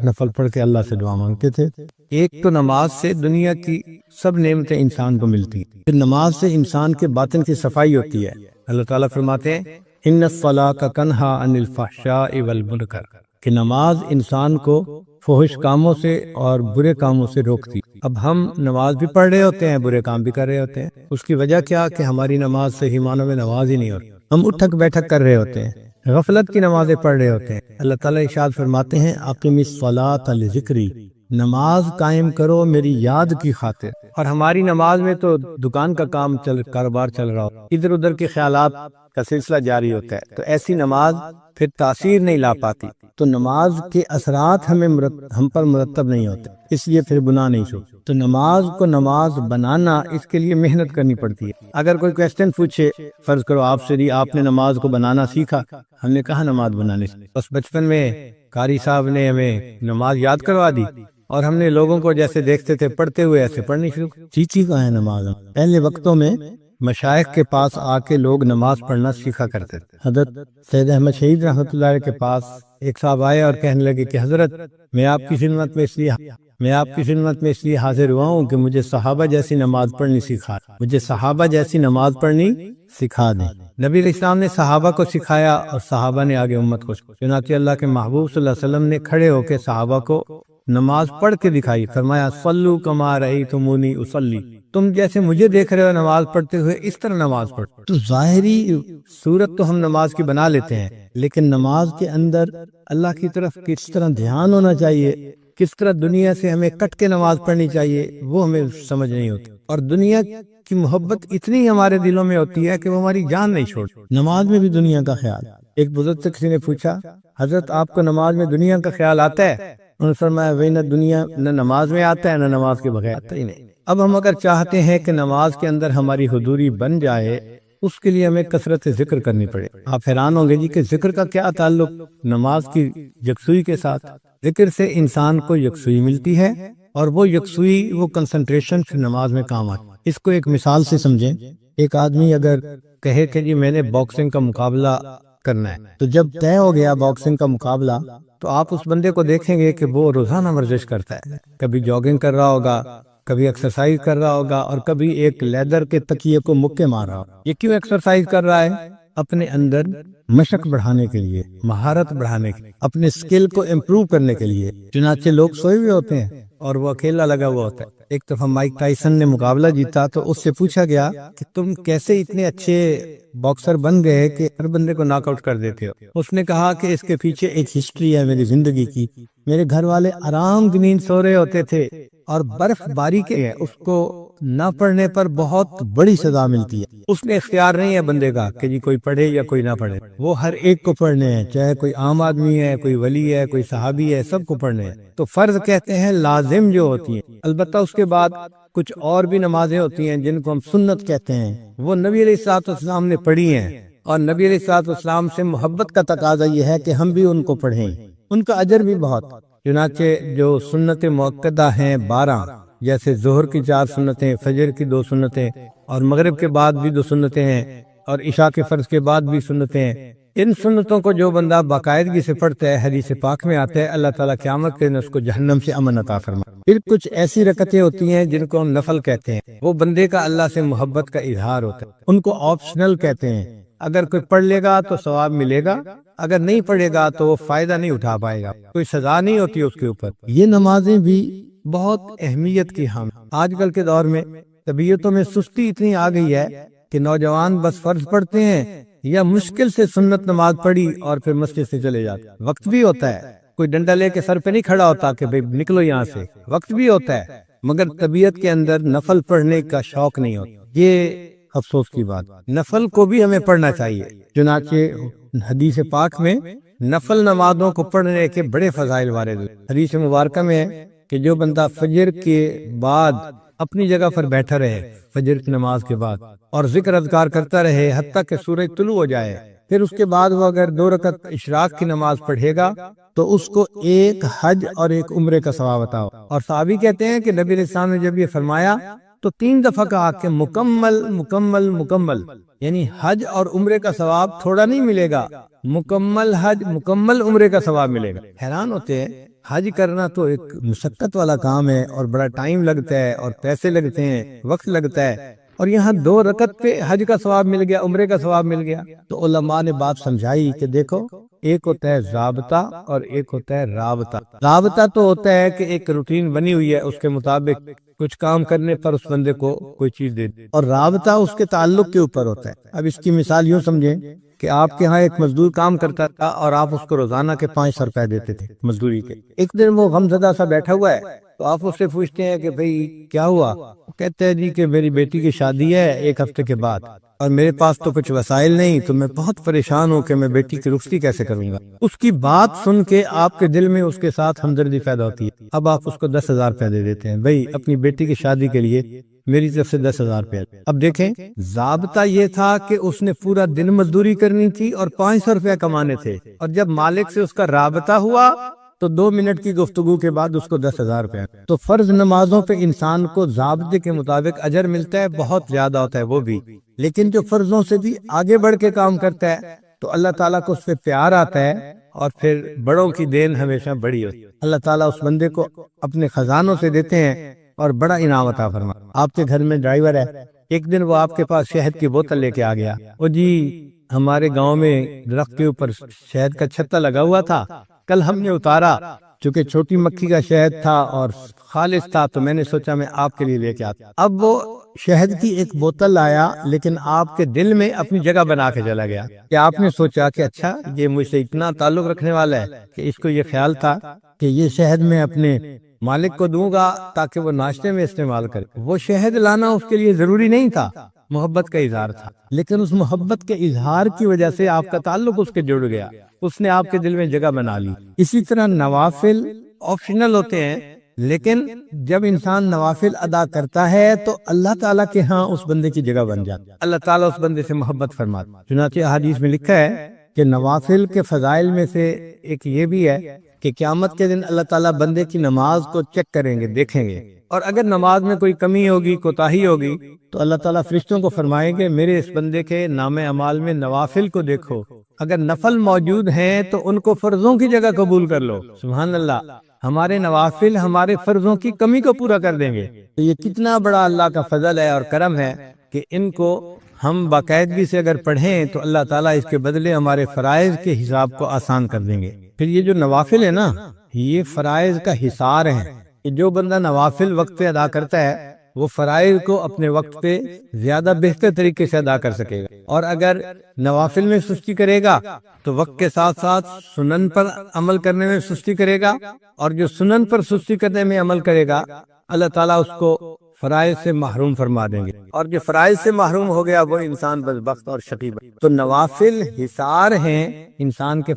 نفل پڑھ کے اللہ سے دعا مانگتے تھے۔ ایک تو نماز سے دنیا کی سب نعمتیں انسان کو ملتی ہیں، پھر نماز سے انسان کے باطن کی صفائی ہوتی ہے۔ اللہ تعالیٰ فرماتے ہیں ان الصلاۃ تنہی عن الفحشاء والمنکر، کہ نماز انسان کو فحش کاموں سے اور برے کاموں سے روکتی۔ اب ہم نماز بھی پڑھ رہے ہوتے ہیں، برے کام بھی کر رہے ہوتے ہیں۔ اس کی وجہ کیا کہ ہماری نماز صحیح معنوں میں نماز ہی نہیں ہوتی، ہم اٹھک بیٹھک کر رہے ہوتے ہیں، غفلت کی نمازیں پڑھ رہے ہوتے ہیں۔ اللہ تعالیٰ ارشاد فرماتے ہیں اقم الصلاۃ لذکری، نماز قائم کرو میری یاد کی خاطر۔ اور ہماری نماز میں تو دکان کا کام کاروبار چل رہا ہو، ادھر ادھر کے خیالات کا سلسلہ جاری ہوتا ہے، تو ایسی نماز پھر تاثیر نہیں لا پاتی۔ تو نماز کے اثرات ہم پر مرتب نہیں ہوتے، اس لیے پھر گناہ نہیں چھوڑتے۔ تو نماز کو نماز بنانا، اس کے لیے محنت کرنی پڑتی ہے۔ اگر کوئی کویسچن پوچھے، فرض کرو آپ سے آپ نے نماز کو بنانا سیکھا، ہم نے کہا نماز بنانے سے، بس بچپن میں قاری صاحب نے ہمیں نماز یاد کروا دی اور ہم نے لوگوں کو جیسے دیکھتے تھے پڑھتے ہوئے ایسے پڑھنی شروع۔ سیکھی کہاں ہے نماز؟ پہلے وقتوں میں مشائخ کے پاس آ کے لوگ نماز پڑھنا سیکھا کرتے تھے۔ حضرت سید احمد شہید رحمۃ اللہ علیہ کے پاس ایک صاحب آئے اور کہنے لگے کہ حضرت میں آپ کی خدمت میں اس لیے حاضر ہوا ہوں کہ مجھے صحابہ جیسی نماز پڑھنی سکھا دیں۔ نبی علیہ السلام نے صحابہ کو سکھایا اور صحابہ نے آگے امت کو۔ چنانچہ اللہ کے محبوب صلی اللہ علیہ وسلم نے کھڑے ہو کے صحابہ کو نماز پڑھ کے دکھائی، فرمایا صلو کما رأیتمونی اصلی، تم جیسے مجھے دیکھ رہے ہو نماز پڑھتے ہوئے اس طرح نماز پڑھو۔ تو ظاہری صورت تو ہم نماز کی بنا لیتے ہیں، لیکن نماز کے اندر اللہ کی طرف کس طرح دھیان ہونا چاہیے، کس طرح دنیا سے ہمیں کٹ کے نماز پڑھنی چاہیے، وہ ہمیں سمجھ نہیں ہوتی۔ اور دنیا کی محبت اتنی ہمارے دلوں میں ہوتی ہے کہ وہ ہماری جان نہیں چھوڑتی۔ نماز میں بھی دنیا کا خیال۔ ایک بزرگ سے کسی نے پوچھا حضرت آپ کو نماز میں دنیا کا خیال آتا ہے؟ انہوں نے فرمایا وہی، نہ دنیا نہ نماز میں آتا ہے، نہ نماز کے بغیر آتا ہی نہیں۔ اب ہم اگر چاہتے ہیں کہ نماز کے اندر ہماری حضوری بن جائے، اس کے لیے ہمیں کثرت ذکر کرنی پڑے۔ آپ حیران ہوں گے جی کہ ذکر کا کیا تعلق نماز کی یکسوئی کے ساتھ؟ ذکر سے انسان کو یکسوئی ملتی ہے، اور وہ یکسوئی، وہ کنسنٹریشن پھر نماز میں کام آتی ہے۔ اس کو ایک مثال سے سمجھیں۔ ایک آدمی اگر کہے کہ جی میں نے باکسنگ کا مقابلہ کرنا ہے، تو جب طے ہو گیا باکسنگ کا مقابلہ، تو آپ اس بندے کو دیکھیں گے کہ وہ روزانہ ورزش کرتا ہے، کبھی جاگنگ کر رہا ہوگا، کبھی ایکسرسائز کر رہا ہوگا، اور کبھی ایک لیدر کے تکیے کو مکے مار رہا ہوگا۔ یہ کیوں ایکسرسائز کر رہا ہے؟ اپنے اندر مشق بڑھانے کے لیے، مہارت بڑھانے کے لیے، اپنے سکل کو امپروو کرنے کے لیے۔ چنانچہ لوگ سوئے ہوئے ہوتے ہیں اور وہ اکیلا لگا ہوا ہوتا ہے۔ ایک دفعہ مائک ٹائسن نے مقابلہ جیتا تو اس سے پوچھا گیا کہ تم کیسے اتنے اچھے باکسر بن گئے کہ ہر بندے کو ناک آؤٹ کر دیتے ہو؟ اس نے کہا کہ اس کے پیچھے ایک ہسٹری ہے میری زندگی کی۔ میرے گھر والے آرام کی نیند سو رہے ہوتے تھے، اور برف باری کے ہے، اس کو نہ پڑھنے پر بہت بڑی سزا ملتی ہے۔ اس نے اختیار نہیں ہے بندے کا کہ جی کوئی پڑھے یا کوئی نہ پڑھے، وہ ہر ایک کو پڑھنے ہیں، چاہے کوئی عام آدمی ہے، کوئی ولی ہے، کوئی صحابی ہے، سب کو پڑھنے ہیں۔ تو فرض کہتے ہیں لازم جو ہوتی ہیں، البتہ اس کے بعد کچھ اور بھی نمازیں ہوتی ہیں جن کو ہم سنت کہتے ہیں، وہ نبی علیہ الصلوۃ والسلام نے پڑھی ہیں، اور نبی علیہ الصلوۃ والسلام سے محبت کا تقاضا یہ ہے کہ ہم بھی ان کو پڑھیں، ان کا اجر بھی بہت۔ چنانچہ جو سنت مؤکدہ ہیں 12، جیسے ظہر کی 4 سنتیں، فجر کی 2 سنتیں، اور مغرب کے بعد بھی 2 سنتیں ہیں، اور عشاء کے فرض کے بعد بھی سنتیں ہیں۔ ان سنتوں کو جو بندہ باقاعدگی سے پڑھتا ہے، حدیث پاک میں آتا ہے اللہ تعالیٰ قیامت کے دن اس کو جہنم سے امن عطا فرمائے۔ پھر کچھ ایسی رکعتیں ہوتی ہیں جن کو ہم نفل کہتے ہیں، وہ بندے کا اللہ سے محبت کا اظہار ہوتا ہے، ان کو آپشنل کہتے ہیں۔ اگر کوئی پڑھ لے گا تو ثواب ملے گا، اگر نہیں پڑھے گا تو وہ فائدہ نہیں اٹھا پائے گا، کوئی سزا نہیں ہوتی اس کے اوپر۔ یہ نمازیں بھی بہت اہمیت کی حامل۔ آج کل کے دور میں طبیعتوں میں سستی اتنی آ گئی ہے کہ نوجوان بس فرض پڑھتے ہیں یا مشکل سے سنت نماز پڑھی اور پھر مسجد سے چلے جاتے ہیں۔ وقت بھی ہوتا ہے، کوئی ڈنڈا لے کے سر پہ نہیں کھڑا ہوتا کہ بھئی نکلو یہاں سے، وقت بھی ہوتا ہے، مگر طبیعت کے اندر نفل پڑھنے کا شوق نہیں ہوتا۔ یہ افسوس کی بات۔ نفل کو بھی ہمیں پڑھنا چاہیے، چنانچہ حدیث پاک میں نفل نمازوں کو پڑھنے کے بڑے فضائل وارد ہوئے۔ حدیث مبارکہ میں ہے کہ جو بندہ فجر کے بعد اپنی جگہ پر بیٹھا رہے، فجر کی نماز کے بعد، اور ذکر اذکار کرتا رہے حتیٰ کہ سورج طلوع ہو جائے، پھر اس کے بعد وہ اگر 2 رکعت اشراق کی نماز پڑھے گا تو اس کو 1 حج اور 1 عمرے کا ثواب عطا ہو۔ اور صحابی کہتے ہیں کہ نبی علیہ السلام نے جب یہ فرمایا تو 3 دفعہ کہا کہ مکمل مکمل مکمل، یعنی حج اور عمرے کا ثواب تھوڑا نہیں ملے گا، مکمل حج مکمل عمرے کا ثواب ملے گا۔ حیران ہوتے ہیں حج کرنا تو ایک مشقت والا کام ہے اور بڑا ٹائم لگتا ہے اور پیسے لگتے ہیں، وقت لگتا ہے، اور یہاں 2 رکعت پہ حج کا ثواب مل گیا، عمرے کا ثواب مل گیا۔ تو علماء نے بات سمجھائی کہ دیکھو، ایک ہوتا ہے ضابطہ اور ایک ہوتا ہے رابطہ۔ رابطہ تو ہوتا ہے کہ ایک روٹین بنی ہوئی ہے، اس کے مطابق کچھ کام کرنے پر اس بندے کو کوئی چیز دے دی، اور رابطہ اس کے تعلق کے اوپر ہوتا ہے۔ اب اس کی مثال یوں سمجھیں کہ آپ کے ہاں ایک مزدور کام کرتا تھا اور آپ اس کو روزانہ کے 500 روپے دیتے تھے مزدوری کے۔ ایک دن وہ غمزدہ سا بیٹھا ہوا ہے تو آپ اس سے پوچھتے ہیں کہ بھئی کیا ہوا؟ وہ کہتے ہیں جی کہ میری بیٹی کی شادی ہے 1 ہفتے کے بعد، اور میرے پاس تو کچھ وسائل نہیں، تو میں بہت پریشان ہوں کہ میں بیٹی کی رخصتی کیسے کروں گا۔ اس کی بات سن کے آپ کے دل میں اس کے ساتھ ہمدردی پیدا ہوتی ہے۔ اب آپ اس کو 10,000 روپے دے دیتے ہیں، بھئی اپنی بیٹی کی شادی کے لیے میری طرف سے 10,000 روپے۔ اب دیکھیں، ضابطہ یہ تھا کہ اس نے پورا دن مزدوری کرنی تھی اور 500 روپے کمانے تھے، اور جب مالک سے اس کا رابطہ ہوا تو 2 منٹ کی گفتگو کے بعد اس کو 10,000 روپے۔ تو فرض نمازوں پہ انسان کو ضابطے کے مطابق اجر ملتا ہے، بہت زیادہ ہوتا ہے وہ بھی، لیکن جو فرضوں سے بھی آگے بڑھ کے کام کرتا ہے تو اللہ تعالیٰ کو اس پہ پیار آتا ہے، اور پھر بڑوں کی دین ہمیشہ بڑی ہوتی ہے۔ اللہ تعالیٰ اس بندے کو اپنے خزانوں سے دیتے ہیں اور بڑا انعام عطا فرما۔ آپ کے گھر میں ڈرائیور ہے، ایک دن وہ آپ کے پاس شہد کی بوتل لے کے آ گیا، وہ جی ہمارے گاؤں میں درخت کے اوپر شہد کا چھتا لگا ہوا تھا، کل ہم نے اتارا، چونکہ چھوٹی مکھی کا شہد تھا اور خالص تھا تو میں نے سوچا میں آپ کے لیے لے کے آتا۔ اب وہ شہد کی ایک بوتل لایا، لیکن آپ کے دل میں اپنی جگہ بنا کے چلا گیا کہ آپ نے سوچا کہ اچھا یہ مجھ سے اتنا تعلق رکھنے والا ہے کہ اس کو یہ خیال تھا کہ یہ شہد میں اپنے مالک کو دوں گا تاکہ وہ ناشتے میں استعمال کرے۔ وہ شہد لانا اس کے لیے ضروری نہیں تھا، محبت کا اظہار تھا، لیکن اس محبت کے اظہار کی وجہ سے آپ کا تعلق اس کے جڑ گیا، اس نے آپ کے دل میں جگہ بنا لی۔ اسی طرح نوافل آپشنل ہوتے ہیں، لیکن جب انسان نوافل ادا کرتا ہے تو اللہ تعالیٰ کے ہاں اس بندے کی جگہ بن جاتی ہے، اللہ تعالیٰ اس بندے سے محبت فرماتا ہے۔ چنانچہ حدیث میں لکھا ہے کہ نوافل کے فضائل میں سے ایک یہ بھی ہے کہ قیامت کے دن اللہ تعالیٰ بندے کی نماز کو چیک کریں گے، دیکھیں گے، اور اگر نماز میں کوئی کمی ہوگی، کوتاہی ہوگی، تو اللہ تعالیٰ فرشتوں کو فرمائیں گے میرے اس بندے کے نام اعمال میں نوافل کو دیکھو، اگر نفل موجود ہیں تو ان کو فرضوں کی جگہ قبول کر لو۔ سبحان اللہ، ہمارے نوافل ہمارے فرضوں کی کمی کو پورا کر دیں گے۔ تو یہ کتنا بڑا اللہ کا فضل ہے اور کرم ہے کہ ان کو ہم باقاعدگی سے اگر پڑھیں تو اللہ تعالیٰ اس کے بدلے ہمارے فرائض کے حساب کو آسان کر دیں گے۔ پھر یہ جو نوافل ہے نا، یہ فرائض کا حصار ہے، کہ جو بندہ نوافل وقت پہ ادا کرتا ہے وہ فرائض کو اپنے وقت پہ زیادہ بہتر طریقے سے ادا کر سکے گا، اور اگر نوافل میں سستی کرے گا تو وقت کے ساتھ ساتھ سنن پر عمل کرنے میں سستی کرے گا، اور جو سنن پر سستی کرنے میں عمل کرے گا اللہ تعالیٰ اس کو فرائض سے محروم فرما دیں گے، اور جو فرائض سے محروم ہو گیا وہ انسان بدبخت اور شقی بن۔ تو نوافل حصار ہیں انسان کے